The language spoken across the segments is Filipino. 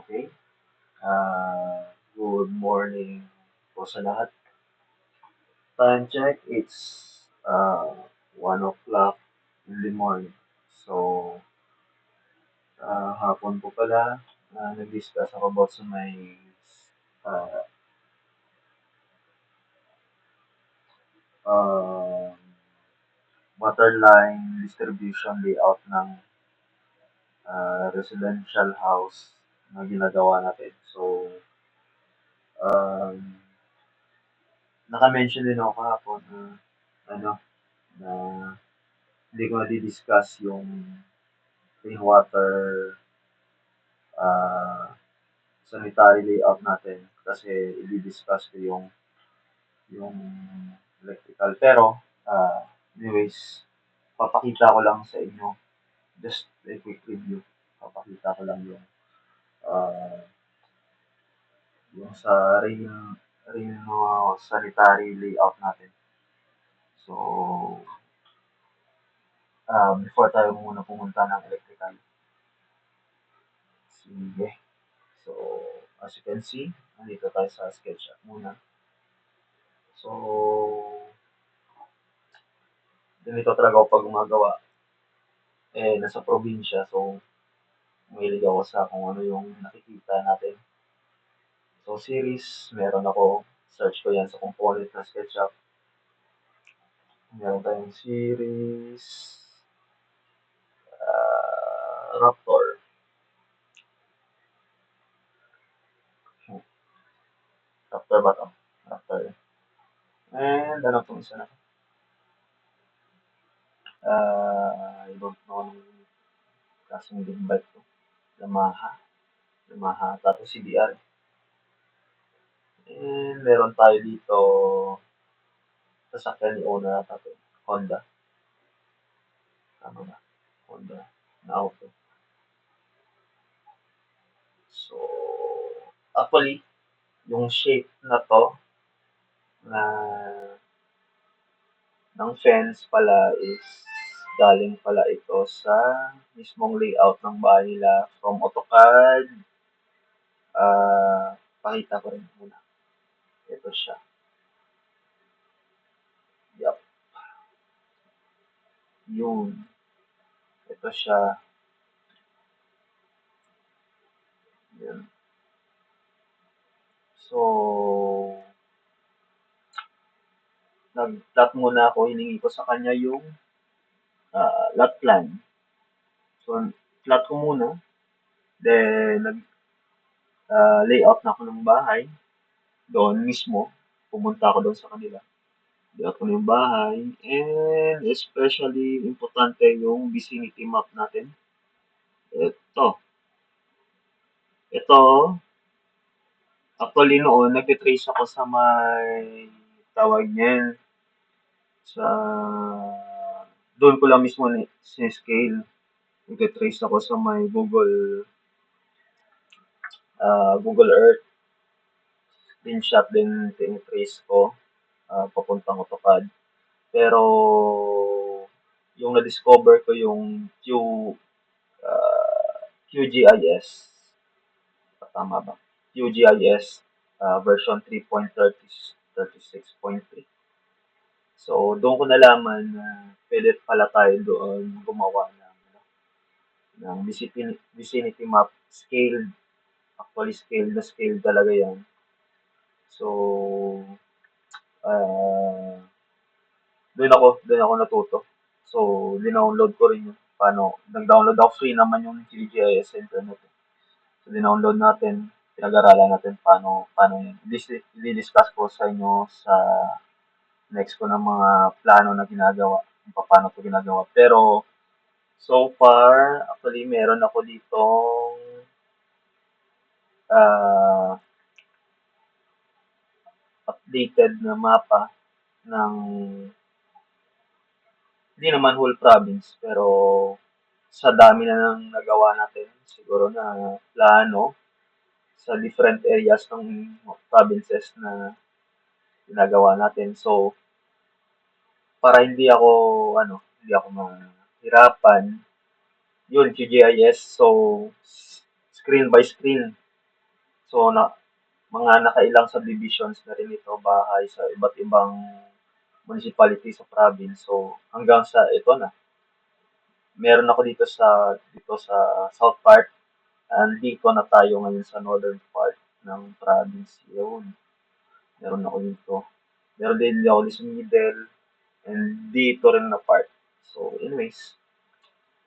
Okay. Good morning po sa lahat. Time check, it's 1 o'clock in the morning. So, hapon po pala, nag-discuss ako about sa may uh, uh, waterline distribution layout ng residential house na ginagawa natin. So, um, naka-mention din ako kahapon na ano, na hindi ko na-discuss yung rainwater uh, sanitary layout natin kasi i-discuss ko yung electrical. Pero, anyways, papakita ko lang sa inyo, just a quick review. Papakita ko lang uh, yung sa rain sanitary layout natin. So, before tayo muna pumunta ng electrical. Sige. So, as you can see, nandito tayo sa SketchUp muna. So, ganito talaga ako pag gumagawa. Nasa probinsya, so, mahilig ako sa kung ano yung nakikita natin. So, series, meron ako. Search ko yan sa component ng SketchUp. Meron tayong series, Raptor. Raptor ba to? Raptor. And ano itong isa na? I don't know kasing big bike to. Yamaha. Yamaha. Tapos CBR. And meron tayo dito sasakyan ni owner ata to. Honda. Tama ba? Honda na auto. So, actually, yung shape na to na ng fence pala is galing pala ito sa mismong layout ng bahay nila from AutoCAD. Pakita ko rin muna. Ito siya. Yup. Yun. Ito siya. Yun. So, nag-plot muna ako. Hiningi ko sa kanya yung lot plan. So, plot ko muna. Then, nag-layout na ako ng bahay. Doon mismo. Pumunta ako doon sa kanila. Layout ko na yung bahay. And especially, importante yung vicinity map natin. Ito. Ito, actually noon, nag-trace ako sa may tawag niyan. Sa doon ko lang mismo scale. Nag-trace ako sa may Google Earth. Screenshot din tinitrace ko papuntang AutoCAD. Pero yung na-discover ko yung QGIS. Tama ba? QGIS version 3.36.3. So, doon ko nalaman na pwede pala tayo doon gumawa ng vicinity map scale. Actually, scale talaga yan. So, doon ako natuto. So, dinownload ko rin yun. Nag-download ako, free naman yung QGIS sa internet. So, dinownload natin, pinag-aralan natin paano yun. I-discuss ko sa inyo sa next ko ng mga plano na ginagawa, kung paano ito ginagawa. Pero, so far, actually, meron ako ditong updated na mapa ng hindi naman whole province, pero sa dami na nang nagawa natin, siguro na plano sa different areas ng provinces na ginagawa natin. So, para hindi ako mahirapan, yun, QGIS. So, screen by screen. So, mga nakailang subdivisions na rin ito, bahay sa iba't ibang municipality sa province. So, hanggang sa ito na, meron ako dito sa South Part, and dito na tayo ngayon sa northern part ng province. Yun, meron ako dito. Meron din ako sa middle, and dito rin na part. So, anyways,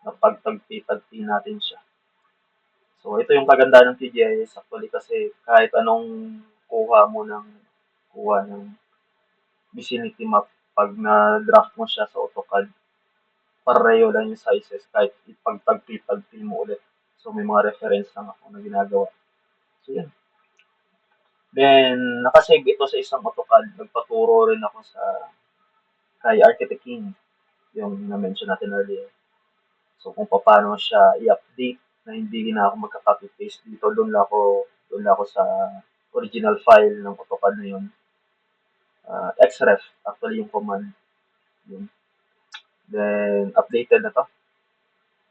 napagtagpi-tagpi natin siya. So, ito yung kagandahan ng TGIS actually, kasi kahit anong kuha ng vicinity map, pag na-draft mo siya sa AutoCAD, pareho lang yung sizes kahit ipagtagpi-tagpi mo ulit. So, may mga reference lang ako na ginagawa. So, yan. Then, nakasave ito sa isang AutoCAD. Nagpaturo rin ako kay Architect King, yung na-mention natin earlier. So, kung paano siya i-update na hindi na ako magka-copy-paste dito. Doon lang ako sa original file ng AutoCAD na yun. Xref, actually yung command. Yun. Then, updated na to.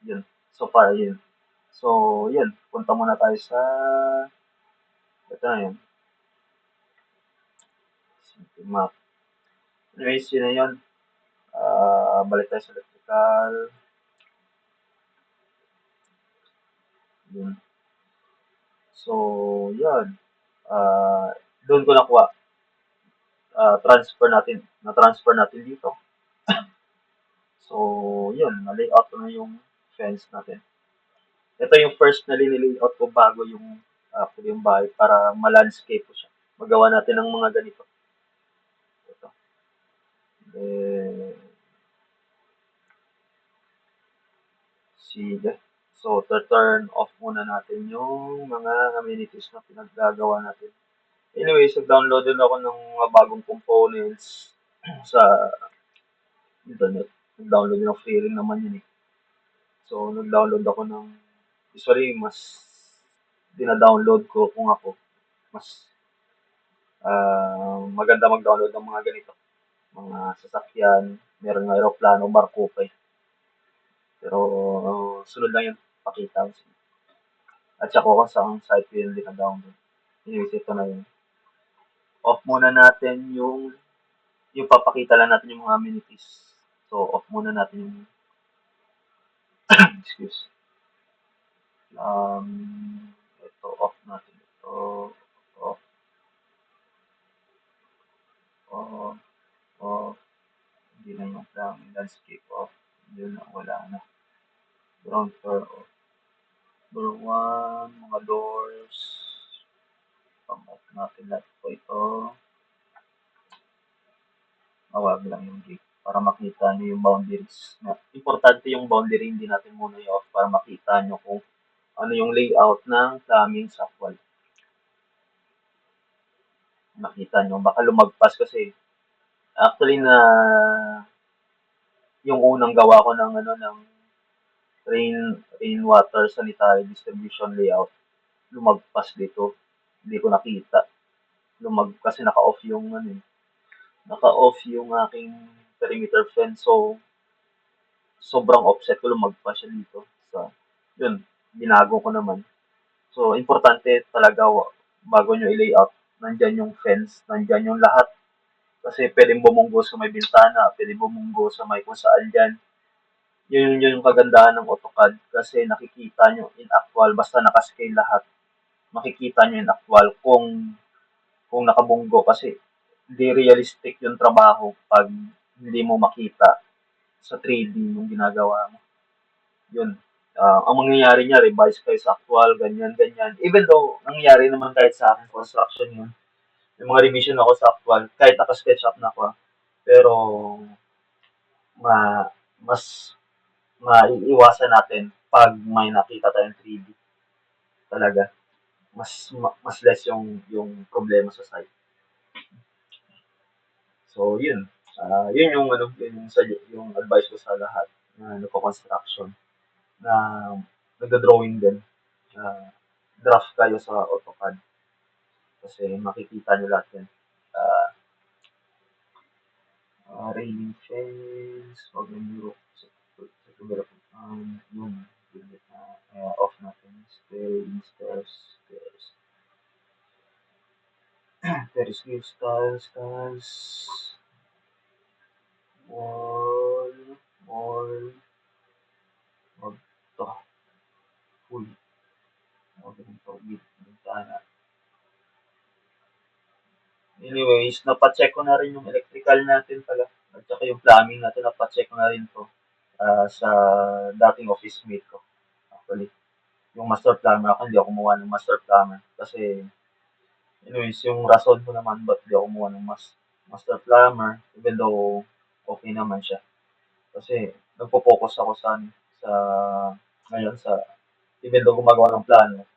Yun. So far, yun. So, yun. Punta muna tayo sa ito na yun. Simple map. Anyways, yun na yun. Balik tayo sa electrical. Yun. So, yun. Doon ko nakuha. Na-transfer natin dito. So, yun. Na-layout ko na yung fence natin. Ito yung first na linilayout ko bago yung bahay para ma-landscape ko siya. Magawa natin ng mga ganito. Ito. Then, sige. So, turn off muna natin yung mga amenities na pinaggagawa natin. Anyways, nag-download din ako ng mga bagong components sa internet. Nag-download din ako, free rin naman yun eh. So, nag-download ako usually, mas dina-download ko kung ako. Mas maganda mag-download ng mga ganito. Mga sasakyan, meron ng aeroplano, barko pa eh. Pero, sunod lang yun, pakita ko. At saka ko sa site ko yun dina-download. Anyways, ito na yun. Off muna natin yung papakita lang natin yung mga amenities. So, off muna natin yung, excuse, ito, off natin. Ito, off, off, off, hindi na yung landscape off. Yun na, wala na. Ground floor off. Door 1, mga doors, pang-off natin lahat po ito. Mawag lang yung gate para makita nyo yung boundaries. Importante yung boundary, hindi natin muna i-off para makita nyo kung ano yung layout ng aming software. Makita nyo, baka lumagpas kasi. Actually yung unang gawa ko ng rainwater sanitary distribution layout, lumagpas dito. Hindi ko nakita. Kasi naka-off yung aking perimeter fence. So, sobrang offset ko, lumagpas siya dito. So, yun, binago ko naman. So, importante talaga bago nyo i-layout, nandyan yung fence, nandyan yung lahat. Kasi pwedeng bumunggo sa may bintana, pwedeng bumunggo sa may kung saan dyan. Yun yung kagandahan ng AutoCAD kasi nakikita nyo in actual, basta nakascale lahat. Makikita nyo in actual kung nakabunggo kasi hindi realistic yung trabaho pag hindi mo makita sa 3D yung ginagawa mo. Yun. Ang mangyayari niya, revise kayo sa actual, ganyan, ganyan. Even though, nangyayari naman kahit sa akin, construction yun. Yung mga revision ako sa actual, kahit naka-sketchup na ako. Pero, mas maiiwasan natin pag may nakita tayong 3D. Talaga. Mas less yung problema sa site. So, yun. Yun yung advice ko sa lahat na nagko-construction na nagda-drawing din. Draft kayo sa AutoCAD kasi makikita nyo lahat yan. Railing fence, wag yung yung off natin. Stairs. Periscope styles, wall, wall, wag to, full, wag ganito, bintana. Anyways, napacheck ko na rin yung electrical natin pala, at saka yung plumbing natin, napacheck ko na rin to sa dating office mate ko. Actually, yung master plumber ako, hindi ako kumuha ng master plumber. Kasi, anyways, yung rason ko naman ba't hindi ako kumuha ng master plumber, even though okay naman siya. Kasi, nagpo-focus ako sa, ngayon sa, even though gumagawa ng plano,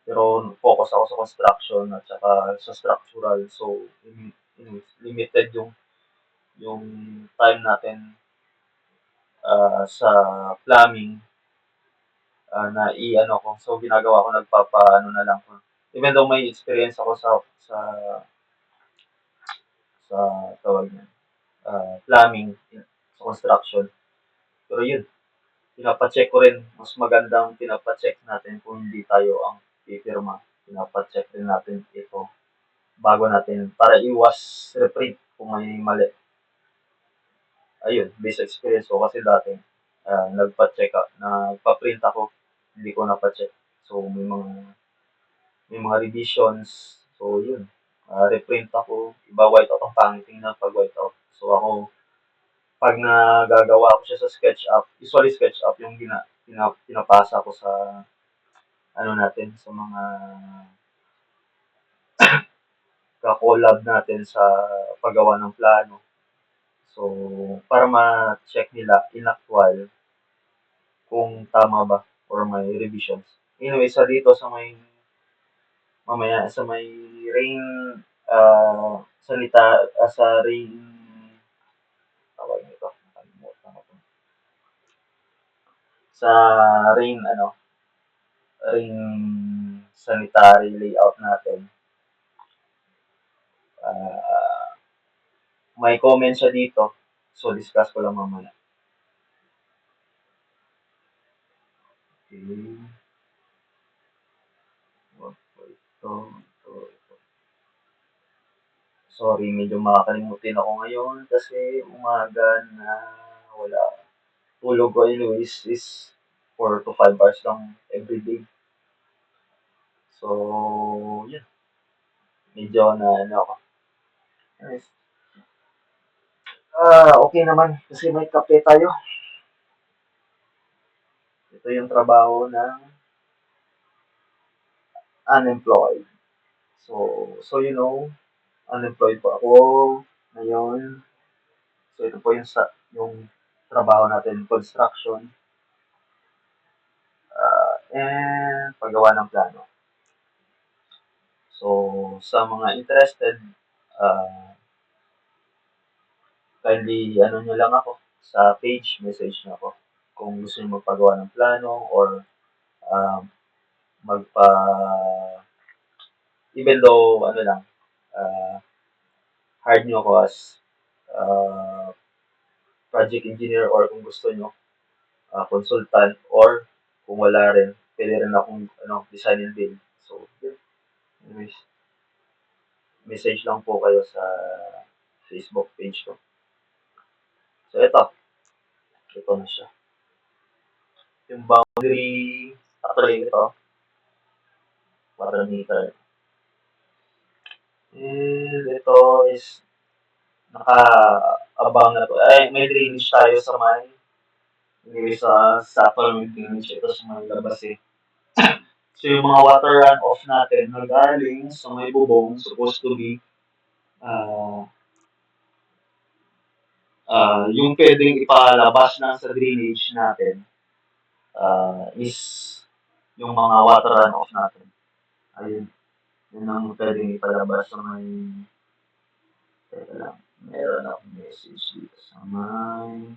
pero focus ako sa construction at saka sa structural. So, anyways, limited yung time natin sa plumbing na i-ano ko. So, ginagawa ko, nagpapaano na lang ko. Even though may experience ako sa tawag niya, plumbing, sa construction. Pero yun, pinapacheck ko rin. Mas magandang pinapacheck natin kung hindi tayo ang pipirma. Pinapacheck din natin ito bago natin, para iwas reprint kung may mali. Ayun, based experience ko kasi dati, nagpa-print ako, hindi ko napacheck. So, may mga revisions. So, yun. Reprint ako. Iba whiteout ang pangit tingnan pag whiteout. So, ako, pag nagagawa ko siya sa SketchUp, usually SketchUp yung pinapasa ko sa, ano natin, sa mga ka-collab natin sa paggawa ng plano. So, para ma-check nila in actual kung tama ba or may revisions. Anyway, sa may rain, sa rain, tawag nito, nakalimutan ko. Sa rain, rain sanitary layout natin, ah, may comment siya dito. So, discuss ko lang mamaya. Okay. Ito. Sorry, medyo makakalimutin ako ngayon kasi umaga na wala. Tulog ko anyways is 4 to 5 hours lang everyday. So, yun. Medyo na ano ako. Yes. Okay naman kasi may kape tayo. Ito yung trabaho ng unemployed. Unemployed po ako ngayon. So, ito po yung trabaho natin, construction, and paggawa ng plano. So, sa mga interested, uh, kindly ano nyo lang ako sa page, message nyo ako kung gusto nyo magpagawa ng plano or um, magpa even though ano lang, uh, hire nyo ako as uh, project engineer or kung gusto nyo, consultant or kung wala rin, pwede rin akong design and build. So, yun. Anyways, message lang po kayo sa Facebook page ko. So, ito na siya. Yung boundary, actually ito, water meter. And ito is naka-abang na to. Ay, may drainage tayo sa may, anyway, sa upper may drainage ito sa may labas eh. So, yung mga water runoff natin na galing sa may bubong, supposed to be, yung pwedeng ipalabas na sa drainage natin is yung mga water runoff natin. Ayun. Yun ang pwedeng ipalabas sa may, teka lang, meron akong message dito sa may,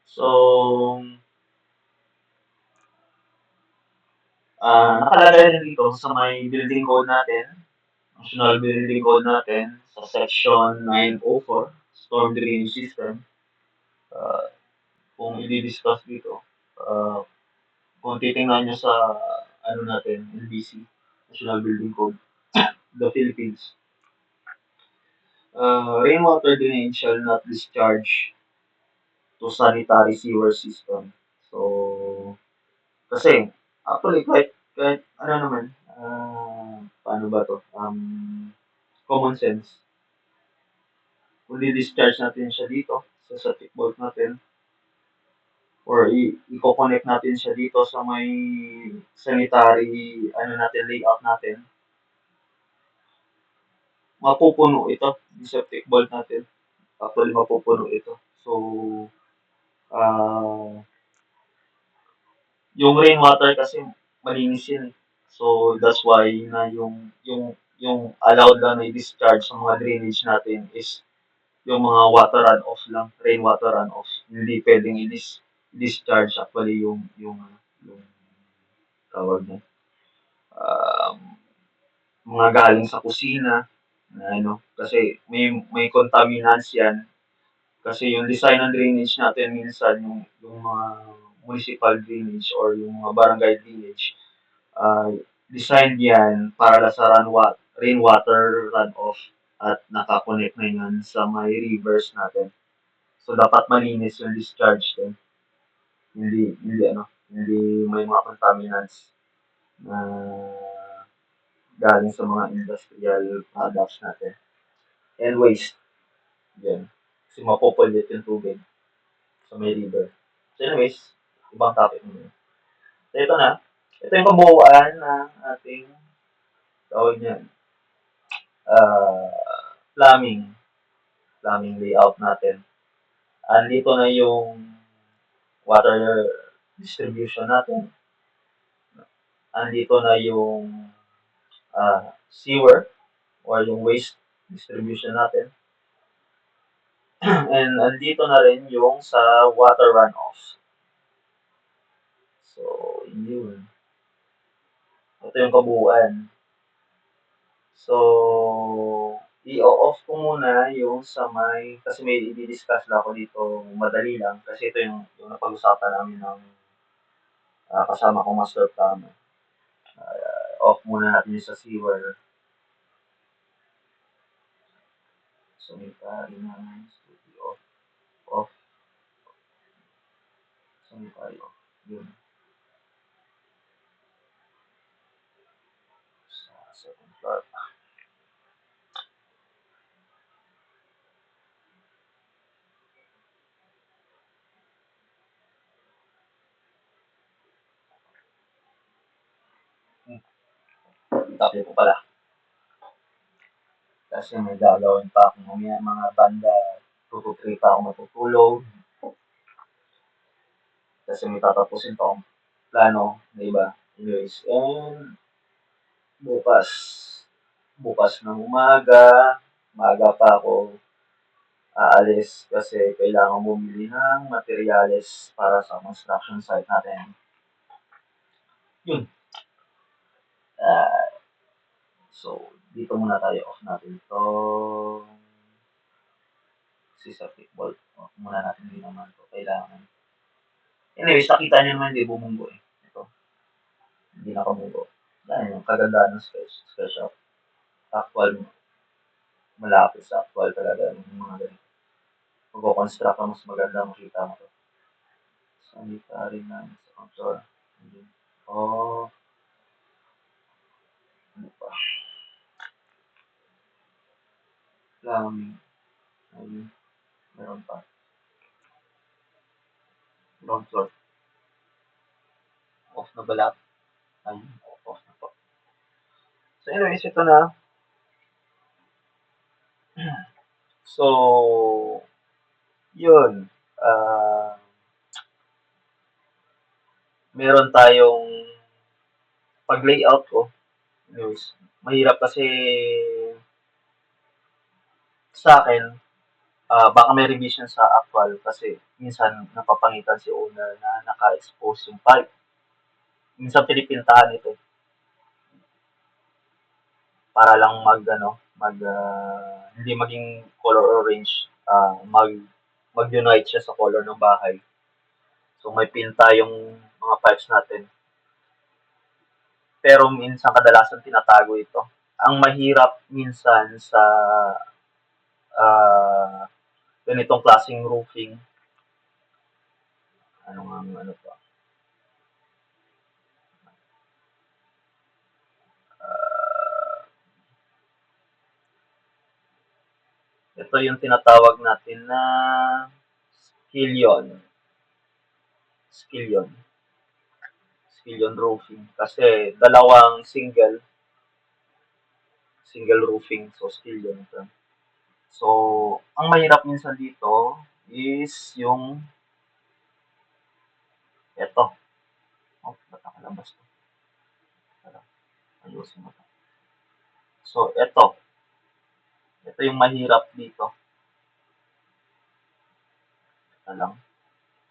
so, nakalagay rin dito sa may building code natin, national building code natin, sa section 904, storm drainage system, kung i-discuss dito, Kung titingnan nyo sa ano natin, NBC, National Building Code, the Philippines, rainwater drainage shall not discharge to sanitary sewer system. So, kasi, actually, kahit ano naman, paano ba to? Common sense. Kung di-discharge natin siya dito, sa septic vault natin, or i-connect natin siya dito sa may sanitary, ano natin, layout natin, mapupuno ito, yung septic vault natin. Actually, mapupuno ito. So, ah, yung rainwater kasi malinis yan eh. So, that's why na yung allowed lang na i-discharge sa mga drainage natin is yung mga water runoff lang, rainwater runoff. Hindi pwedeng i-discharge actually yung tawag niya, um, mga galing sa kusina, na ano, kasi may contaminants yan. Kasi yung design ng drainage natin minsan, yung mga municipal drainage or yung mga barangay drainage, designed yan para sa rainwater runoff at nakakonect na yan sa may rivers natin. So, dapat malinis yung discharge din. Hindi may mga contaminants na galing sa mga industrial products natin. And waste. Yan. Kasi mapopollute yung tubig sa may river. So anyways, ibang topic mo. So ito na. Ito yung kabuuan ng ating tawag niyan. Plumbing. Plumbing layout natin. Andito na yung water distribution natin. Andito na yung sewer or yung waste distribution natin. And andito na rin yung sa water runoff. So, yun. Ito yung kabuuan. So, i-off ko muna yung sa may, kasi may i-discuss na ako dito, madali lang, kasi ito yung napag-usapan namin ng kasama kong master plan. Off muna natin yung sa sewer. Sanitary na studio. Off. Sanitary off. Yun. Sa second floor. Tapi ko pala. Kasi may gagawin pa ako mamaya mga banda. 2 to 3 pa ako matutulog. Kasi may tatapusin pa akong plano, di ba? Anyways, and bukas, bukas ng umaga, maaga pa ako aalis kasi kailangan bumili ng materyales para sa construction site natin. Yun. So, dito muna tayo off natin ito. Si septic vault. Off muna natin din naman ito. Kailangan. Anyways, nakita nyo naman hindi bumunggo eh. Ito. Hindi nakamunggo. Dahil yung kagandaan ng sketch up. Actual, malapit sa actual talaga yung mga ganito. Mag-construct ka, mas maganda makita mo to. Sanitary na sa control. Oh, ano pa? Plumbing. Ayun. Meron pa. Ground floor. Off na ba lahat? Ayun. Off na po. So anyways, ito na. So, yun. Meron tayong pag-layout ko. Anyways, mahirap kasi sa akin, baka may revision sa actual kasi minsan napapangitan si owner na naka-expose yung pipe. Minsan pinipintahan ito para lang hindi maging color orange, mag-unite siya sa color ng bahay. So may pinta yung mga pipes natin. pero minsan kadalasan tinatago ito. Ang mahirap minsan sa ah, ganitong klaseng roofing, ano nga ang ano pa, ah, ito yung tinatawag natin na skillion, skillion, skillion roofing. Kasi dalawang single roofing, so skillion ito. So, ang mahirap minsan dito is yung eto. Oh, ba't nakalabas to? Tara, ayusin mo to. So, eto. Ito yung mahirap dito. Ito lang.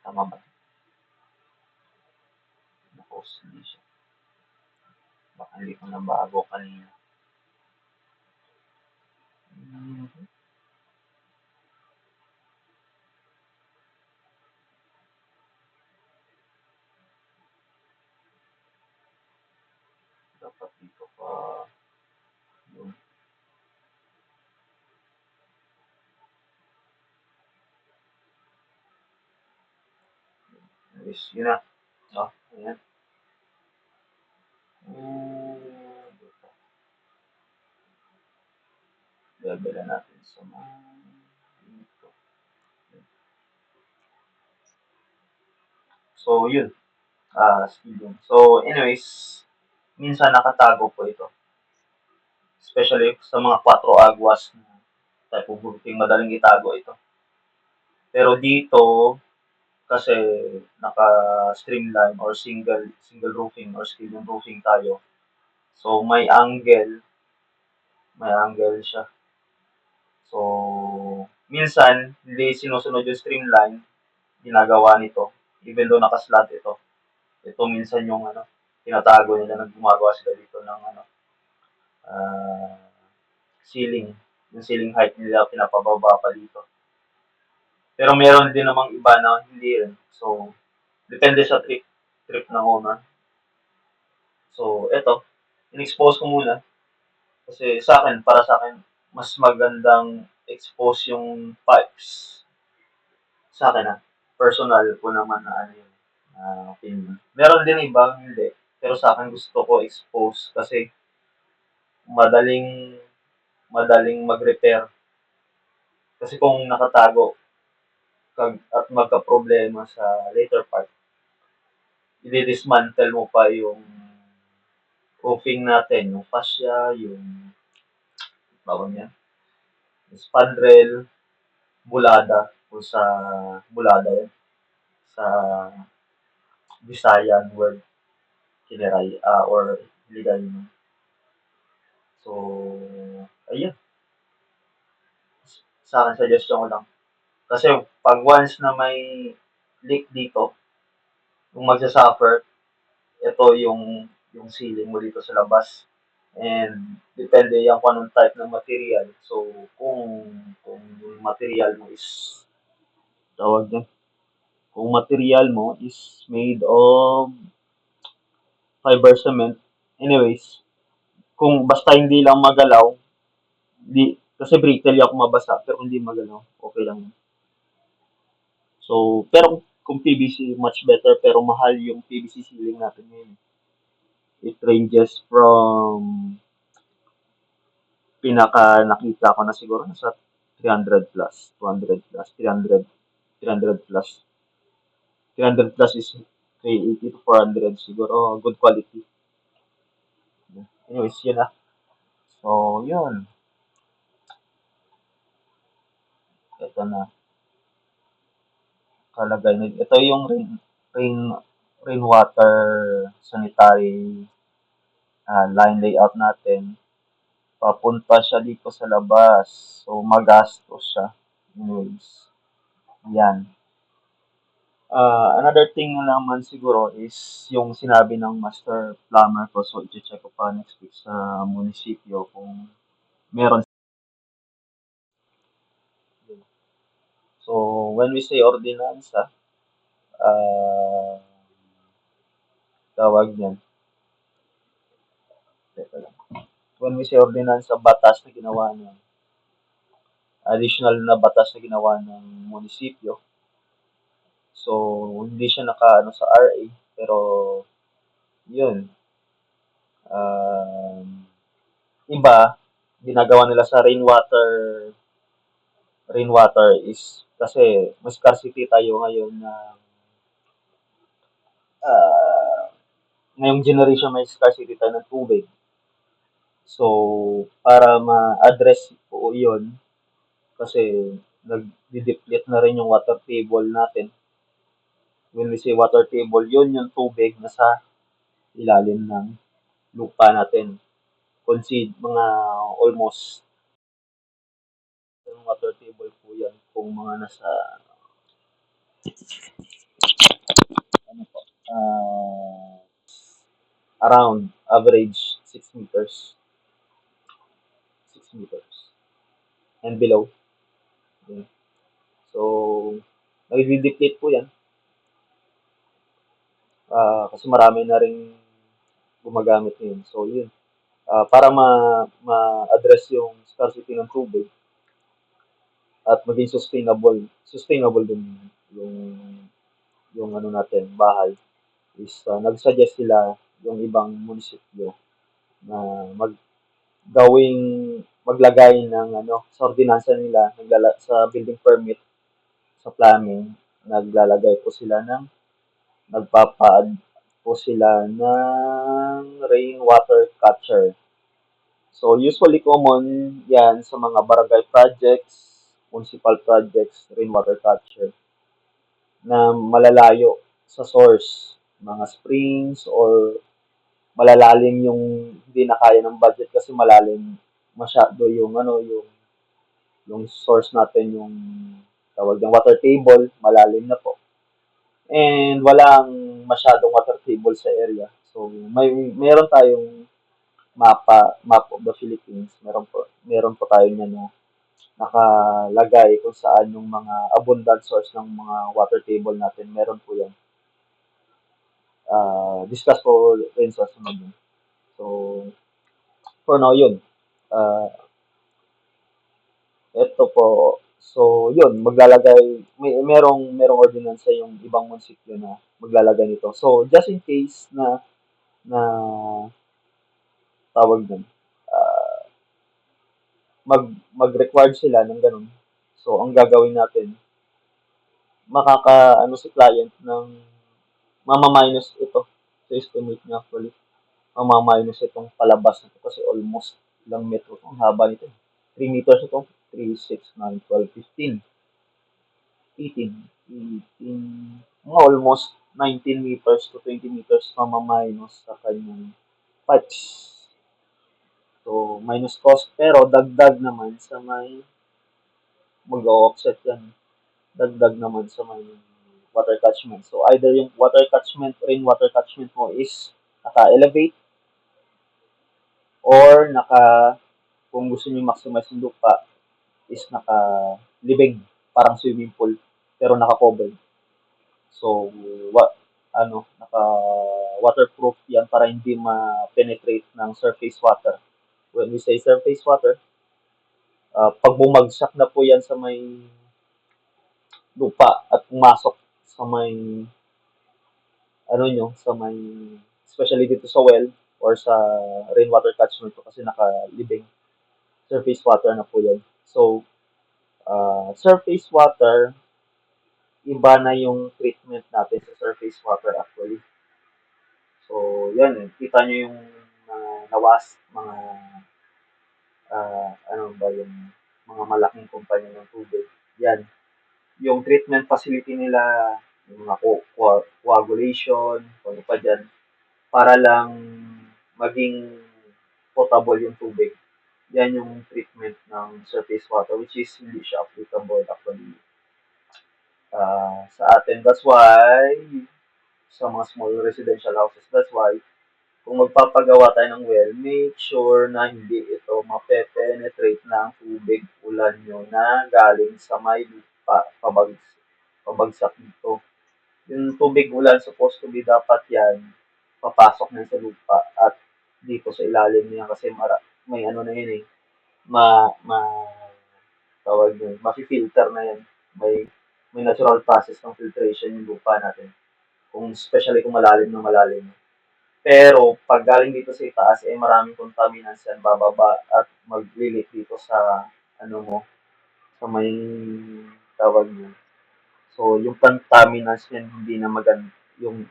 Tama ba? Napost hindi siya. Baka hindi ko nabago kanina. Hmm, dapat dito pa. Yun. Anyways, yun na. Oh, ayan. Dito. Bebela natin sa mga dito. So, yun. Skill yun. So, anyways, minsan nakatago po ito. Especially sa mga 4 agwas na type of roofing, madaling itago ito. Pero dito, kasi naka-streamline or single roofing or skillion roofing tayo. So, may angle siya. So, minsan, hindi sinusunod yung streamline, ginagawa nito, even though naka-slant ito. Ito minsan yung ano, tinatago nila na gumagawa sila dito ng ano, ah, ceiling. Yung ceiling height nila pinapababa pa dito. Pero meron din namang iba na hindi rin. So, depende sa trip ng owner. So, eto, in-expose ko muna. Kasi para sa akin, mas magandang expose yung pipes. Sa akin personal ko naman na ano yun, na opinion. Meron din ibang hindi. Pero sa akin gusto ko expose kasi madaling madaling mag-repair. Kasi kung nakatago at magka-problema sa later part, i-dismantle mo pa yung roofing natin, yung fascia, yung bawang yan, yung spandrel, bulada, kung sa bulada yan, sa Visayan word, kineray, or ligay mo. So, ayun, sa akin suggestion ko lang. Kasi pag once na may leak dito, yung magsasuffer, ito yung ceiling mo dito sa labas. And depende yan kung anong type ng material. So, kung yung material mo is tawag din. Kung material mo is made of fiber cement, anyways, kung basta hindi lang magalaw, di, kasi brittle yung mabasa, pero hindi magalaw, okay lang. So, pero kung PVC, much better, pero mahal yung PVC ceiling natin ngayon. It ranges from pinaka nakita ko na siguro nasa 300 plus, 200 plus, 300, 300 plus. 300 plus is 380 to 400 siguro. Good quality. Anyways, yun na. So, yun. Ito na. Kalagay na. Ito yung rain, rainwater sanitary line layout natin. Papunta siya dito sa labas. So, magastos siya. Anyways, yan. Another thing na naman siguro is yung sinabi ng master plumber ko. So, i-check ko pa next week sa munisipyo kung meron. So, when we say ordinansa, tawag niyan, Teka lang. When we say ordinansa, batas na ginawa ng additional na batas na ginawa ng munisipyo. So, hindi siya nakaano sa RA, pero yun, iba, ginagawa nila sa rainwater is kasi mas scarcity tayo ngayon na ngayong generation may scarcity tayo ng tubig. So, para ma-address po yun, kasi nag-deplete na rin yung water table natin. When we say water table, yun yung tubig na sa ilalim ng lupa natin. Consider mga almost yung water table po yan kung mga nasa ano po, around average 6 meters. 6 meters and below. Okay. So, nag-deplete po yan. Kasi marami na rin gumagamit ngayon. So, yun. Para ma-address yung scarcity ng tubig at maging sustainable din yung yung ano natin, bahay is nag-suggest sila yung ibang munisipyo na gawing maglagay ng ano sa ordinansa nila sa building permit sa planning naglalagay po sila ng nagpapaad po sila ng rainwater catcher. So usually common yan sa mga barangay projects, municipal projects, rainwater catcher na malalayo sa source, mga springs or malalalim yung hindi na kaya ng budget kasi malalim masyado yung ano yung source natin yung tawag ng water table, malalim na po. And walang masyadong water table sa area. So meron tayong map of the Philippines. Meron po tayo niyan na nakalagay kung saan yung mga abundant source ng mga water table natin. Meron po yan. Discuss po rin sa sunod. So, for now, yun. Ito po. So, yun. Merong ordinansa yung ibang munisipyo na maglalagay nito. So, just in case na tawag dun, mag-required sila ng ganun. So, ang gagawin natin, ano si client ng mamaminus ito sa estimate niya actually. Mamaminus itong palabas nito kasi almost ilang metro ang haba nito. 3 meters ito. 3, 6, 9, 12, 15, 18, 18, mga almost 19 meters to 20 meters mamaminus sa kanyang pipes. So, minus cost pero dagdag naman sa may mag-offset yan. Dagdag naman sa may water catchment. So, either yung water catchment, rainwater catchment mo is naka-elevate or kung gusto niyo maximize yung lupa, is naka-libing, parang swimming pool, pero naka-cover. So, naka-waterproof yan para hindi ma-penetrate ng surface water. When we say surface water, pag bumagsak na po yan sa may lupa at pumasok sa may especially dito sa well or sa rainwater catchment kasi naka-libing surface water na po yan. So, surface water, iba na yung treatment natin sa surface water actually. So, yan eh. Kita nyo yung yung mga malaking kumpanya ng tubig. Yan. Yung treatment facility nila, yung mga coagulation, ano pa dyan, para lang maging potable yung tubig. Yan yung treatment ng surface water which is hindi siya applicable actually sa atin. That's why sa mga small residential houses, that's why kung magpapagawa tayo ng well, make sure na hindi ito mape-penetrate ng tubig ulan nyo na galing sa may lupa pabagsak dito. Yung tubig ulan supposed to be dapat yan papasok na sa lupa at dito sa ilalim niya kasi may ano na yun eh, ma, ma, tawag yun, mafi-filter na yan. May natural process ng filtration yung lupa natin. Kung especially kung malalim na malalim. Pero pag galing dito sa itaas, eh maraming contaminants yan bababa at mag-relate dito sa ano mo, sa may tawag niya. So yung contaminants yan hindi na maganda, yung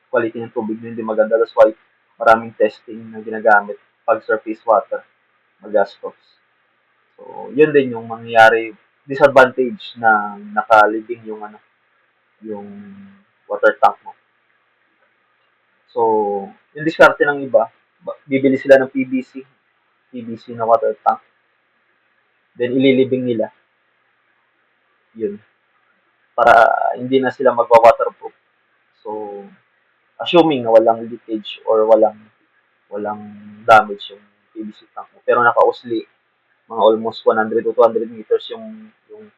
quality ng tubig hindi maganda. That's why maraming testing na ginagamit pag surface water, magastos. So yun din yung mangyayari disadvantage na nakalibing yung ano, yung water tank mo. So, yung diskarte ng iba, bibili sila ng PVC na water tank, then ililibing nila, yun, para hindi na sila magwa-waterproof. So, assuming na walang leakage or walang damage yung PVC tank mo. Pero naka-usli, mga almost 100 to 200 meters yung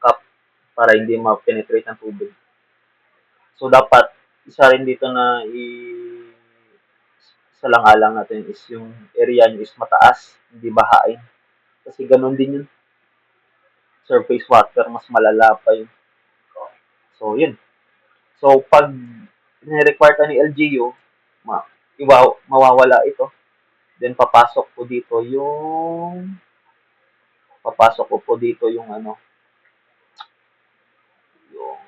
cap para hindi ma-penetrate ng tubig. So, dapat isa rin dito na sa lang natin is yung area nyo is mataas, hindi bahain. Kasi ganun din yun. Surface water, mas malala pa yun. So, yun. So, pag ni-require ka ni LGU, mawawala ito. Then, papasok ko po dito yung ano, yung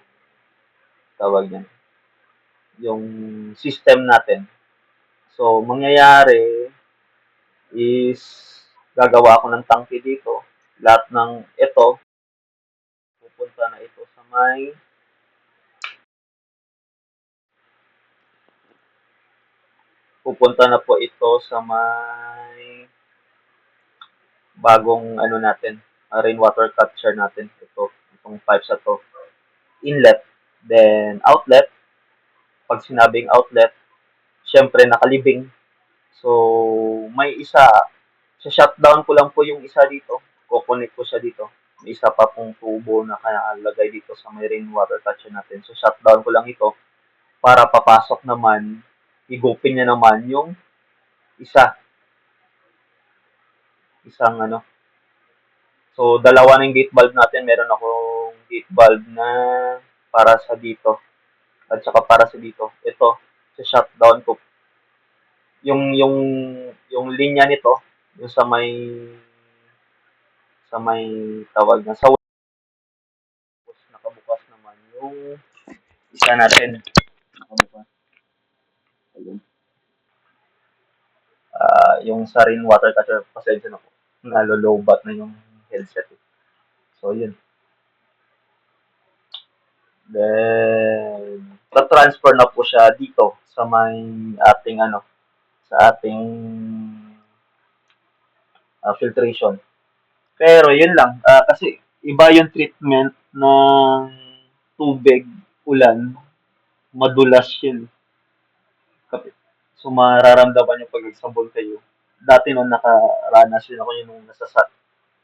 tawag yan, yung system natin. So, mangyayari is gagawa ako ng tangke dito. Lahat ng ito, pupunta na ito sa pupunta na po ito sa may bagong ano natin, rainwater capture natin. Itong pipes na to. Inlet, then outlet. Pag sinabing outlet, syempre nakalibing. So, may isa, sa shutdown ko lang po yung isa dito. Kukonek ko siya dito. May isa pa pong tubo na kaya lagay dito sa may rainwater catcher natin. So, shutdown ko lang ito para papasok naman, higupin niya naman yung isang ano. So, dalawa ng gate valve natin. Meron akong gate valve na para sa dito at saka para sa dito. Ito, sa shutdown ko. Yung yung linya nito, yung sa may tawag na sa nakabukas naman yung isa natin. Nakabukas. Ayun. Yung sa rainwater catcher, pasensya na po. Nalolobat na yung headset. So, yun. Then, transfer na po siya dito sa may ating ano, sa ating filtration. Pero yun lang, kasi iba yung treatment ng tubig, ulan, madulas yun. So mararamdaman yung pag nagsabon kayo. Dati nung nakaranas yun ako yung nasa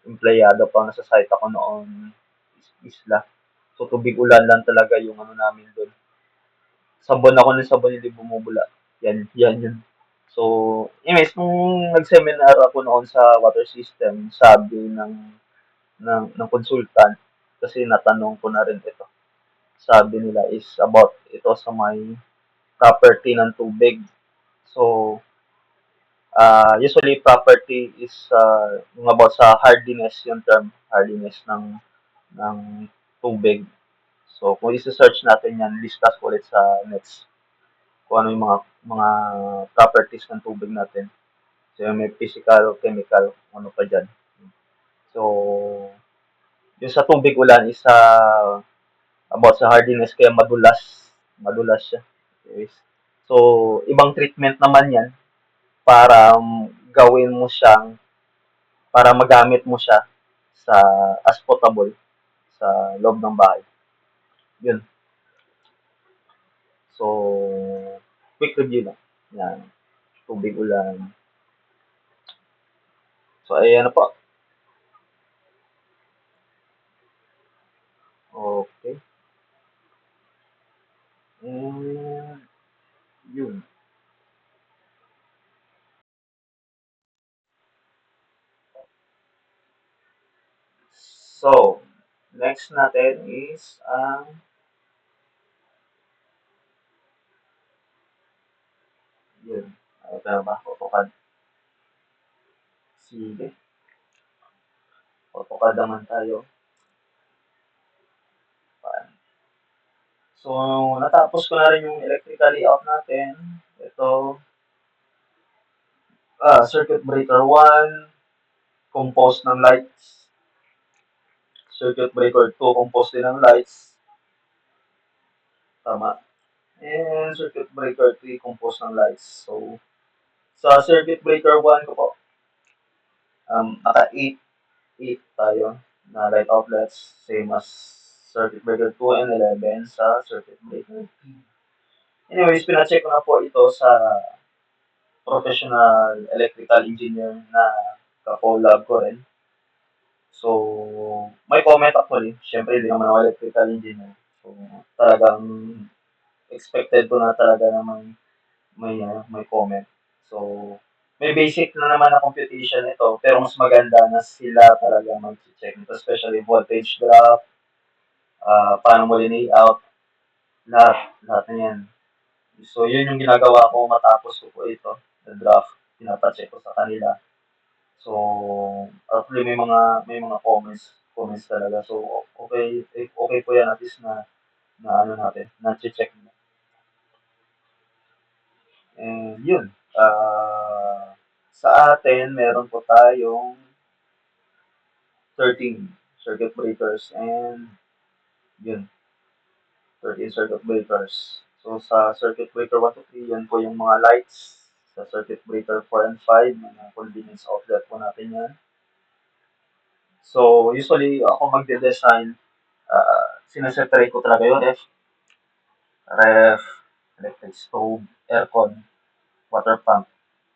empleyado pa, nasa site ako noon, isla. So tubig ulan lang talaga yung ano namin doon. Sabon ako ng sabon, hindi bumubula. Yan yun. So, anyways, nung nag-seminar ako noon sa water system, sabi ng consultant, kasi natanong ko na rin ito. Sabi nila is about ito sa may property ng tubig. So, usually property is yung about sa hardiness yung term, hardiness ng tubig. So, kung i-search natin yan, discuss ulit sa next kung ano yung mga properties ng tubig natin. So, may physical, chemical, ano pa dyan. So, yung sa tubig ulan is about sa hardiness kaya madulas siya. Okay. So, ibang treatment naman yan para gawin mo siyang para magamit mo siya sa as potable sa loob ng bahay. Yun. So, quick review lang. Yan. Tubig ulan. So, ayan na po. Okay. And, yun. next natin is ang yun. Pero ba? AutoCAD. Sige. AutoCAD naman tayo. So, natapos ko na rin yung electrical layout natin. Ito, circuit breaker 1, compose ng lights. Circuit breaker 2, compose din ng lights. Tama. And circuit breaker 3, compose ng lights. So, sa circuit breaker 1 ko po, naka 8 tayo na light outlets. Same as circuit breaker 2 and 11 sa circuit breaker 3. Anyways, pinacheck ko na po ito sa professional electrical engineer na ka-collab ko rin. So, may comment actually. Siyempre, hindi naman ako electrical engineer. So, talagang expected ko na talaga naman may comment. So, may basic na naman na computation ito, pero mas maganda na sila talaga mag-check nito, especially voltage graph, paano mo layout, lahat na yan. So, yun yung ginagawa ko matapos ko po ito, the draft, pinapacheck ko sa kanila. So, actually may mga comments talaga. So, okay po yan at least na ano natin, na-check mo. And yun, sa atin meron po tayong 13 circuit breakers and yun, 13 circuit breakers. So, sa circuit breaker 1 to 3, yan po yung mga lights. Sa circuit breaker 4 and 5, mga convenience outlet po natin yan. So, usually, ako magde-design, sineseparate ko talaga yung ref, electric stove, aircon, water pump.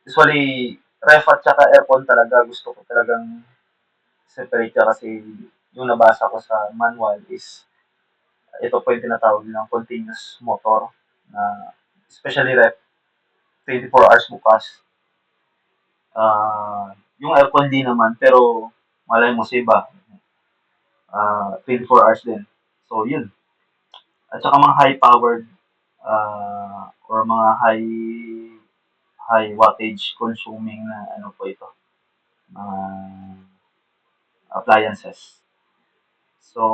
Usually, ref at saka aircon talaga, gusto ko talagang separate ka kasi yung nabasa ko sa manual is ito po yung tinatawag ng continuous motor na especially ref, 24 hours bukas. Yung aircon din naman, pero malay mo sa iba, 24 hours din. So, yun. At saka mga high-powered or mga high wattage consuming na ano po ito, mga appliances. So,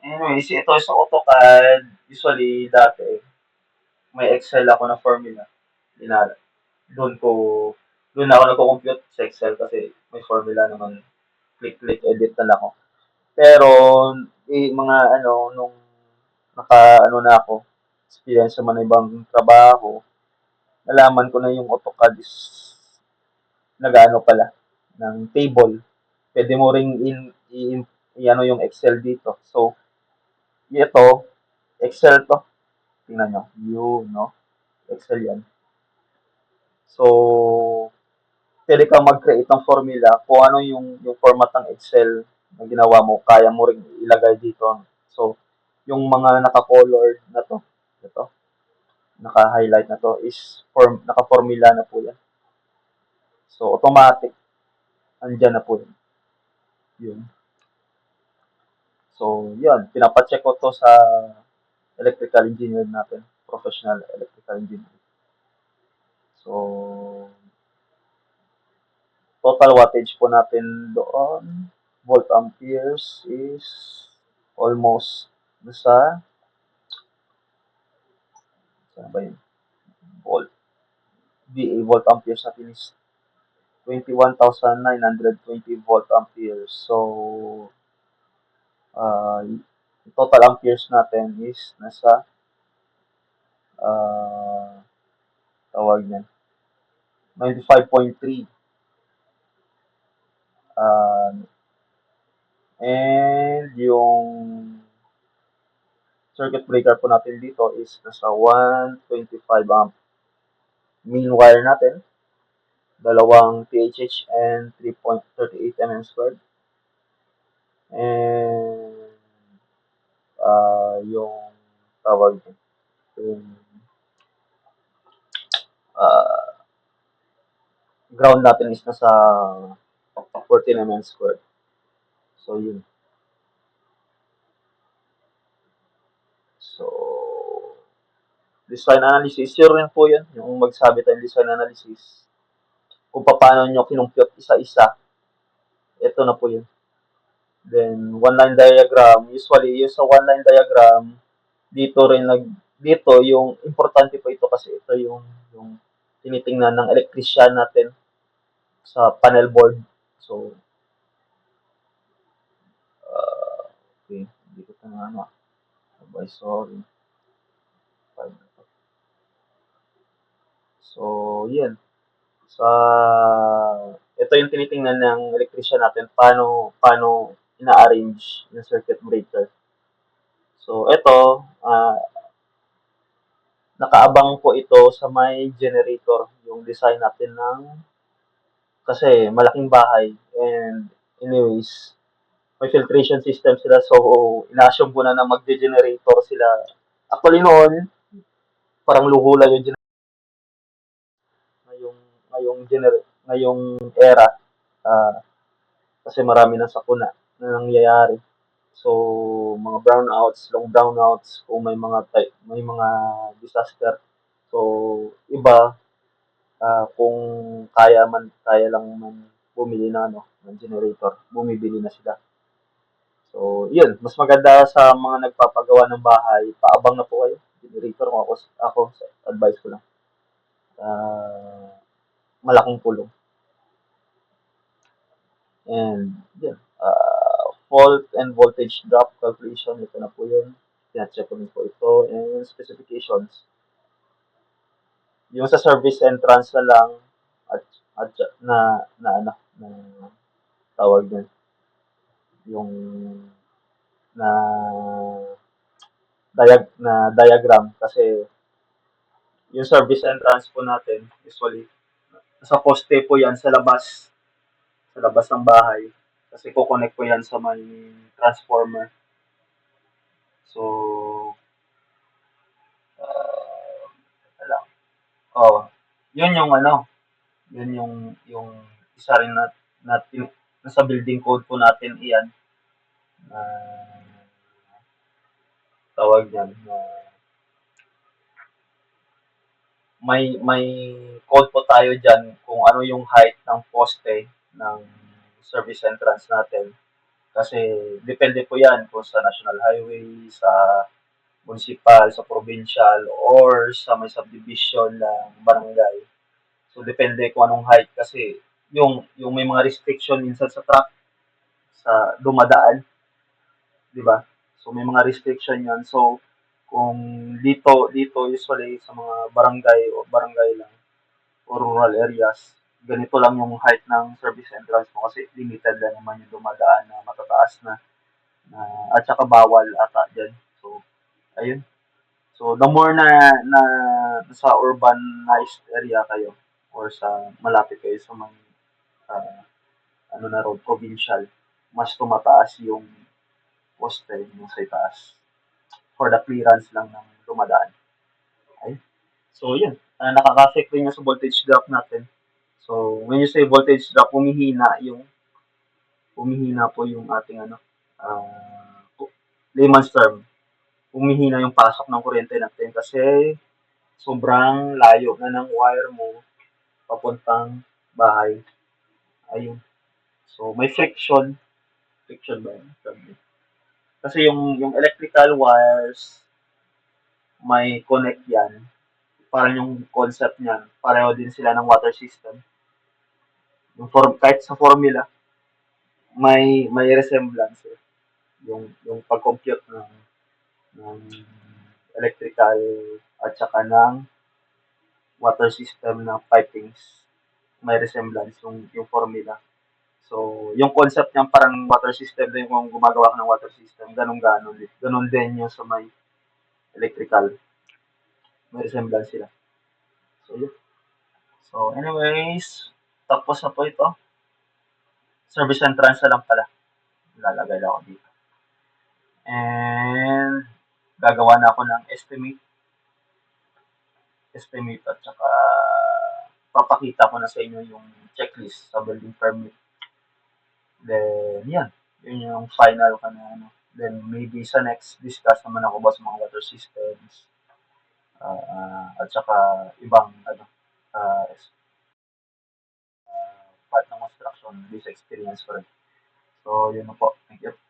anyways, ito sa AutoCAD, usually dati, may Excel ako na formula. Doon ko, doon ako nagko-compute sa Excel kasi may formula naman, click-click, edit na lang ako. Pero, mga ano, nung naka-ano na ako, experience naman na ibang trabaho, nalaman ko na yung AutoCAD is nag-ano pala, ng table. Pwede mo ring i-ano yung Excel dito. So, ito, Excel to. Tingnan nyo. Yun, no? Excel yan. So, pwede kang mag-create ng formula kung ano yung format ng Excel na ginawa mo, kaya mo ring ilagay dito. So, yung mga naka-colored na to, ito, naka-highlight na to, is naka-formula na po yan. So, automatic, andyan na po yun. Yun. So, yun, pinapacheck ko to sa electrical engineer natin, professional electrical engineer. So, total wattage po natin doon, volt amperes is almost nasa, saan ba yun? Volt. VA volt amperes natin is 21,920 volt amperes. So, total amperes natin is nasa tawag niyan 95.3. And yung circuit breaker po natin dito is nasa 125 amp. Main wire natin, dalawang PHH and 3.38 mm squared. And yung tawag yung ground natin is nasa 14 mm squared. So, yun. So, design analysis, yun rin po yun, yung magsabi tayong design analysis. Kung paano nyo kinumpute isa-isa, ito na po yun. Then, one-line diagram, usually, yung sa one-line diagram, dito rin dito, yung importante po ito kasi ito yung tinitingnan ng electrician natin sa panel board. So, okay, hindi ko ito na ano, sorry. So, yan. Sa ito yung tinitingnan ng electrician natin paano ina-arrange yung circuit breaker. So ito nakaabang po ito sa may generator yung design natin ng kasi malaking bahay and anyways may filtration system sila so ina-assume ko na magde-generator sila. Actually noon parang luho lang yung ngayong ngayong era uh, kasi marami ng sakuna na nangyayari. So, mga brownouts, long brownouts, kung may mga disaster. So, iba, kung kaya lang man bumili na, ng generator, bumibili na sila. So, yun, mas maganda sa mga nagpapagawa ng bahay, paabang na po kayo. Generator ako advice ko lang. Malaking tulong. And, yun, fault and voltage drop calculation, ito na po yun. Tinacheck ko rin po ito. And specifications. Yung sa service entrance na lang at, at na tawag din. Yung na diagram kasi yung service entrance po natin usually sa poste po yan sa labas ng bahay kasi ko-connect po yan sa may transformer. So, wala. Oh, yun yung yun yung isa rin na nasa building code po natin iyan na tawag yan na may code po tayo diyan kung ano yung height ng poste ng service entrance natin. Kasi depende po yan kung sa national highway, sa municipal, sa provincial, or sa may subdivision ng barangay. So depende kung anong height kasi yung may mga restriction minsan sa truck sa dumadaan, di ba? So may mga restriction yan. So kung dito usually sa mga barangay lang o rural areas, ganito lang yung height ng service entrance mo kasi limited lang naman yung dumadaan na matataas na at saka bawal ata dyan. So, ayun. So, the more na sa urbanized area kayo or sa malapit kayo sa mga uh, road, provincial, mas tumataas yung poste yung sa itaas for the clearance lang ng dumadaan. Okay? So, yun. Nakaka-affect rin yung sa voltage drop natin. So, when you say voltage drop, humihina po yung ating layman's term. Humihina yung pasok ng kuryente natin kasi sobrang layo na ng wire mo papuntang bahay. Ayun. So, may friction. Friction ba yun? Kasi yung electrical wires, may connect yan. Parang yung concept niyan, pareho din sila ng water system. Kahit sa formula, may resemblance yung pag-compute ng electrical at saka ng water system na pipings. May resemblance yung formula. So, yung concept niyan parang water system din kung gumagawa ka ng water system, ganun-ganon. Ganun din yung sa may electrical. May resemblance sila. So, yun. So, anyways, tapos na po ito. Service entrance na lang pala. Lalagay lang ako dito. And, gagawa na ako ng estimate at saka papakita ko na sa inyo yung checklist sa building permit. Then, yan. Yun yung final ka na Then maybe sa next discuss naman ako about sa mga water systems, at saka ibang ano, ah, part ng construction based experience ko rin. So, yun na po. Thank you.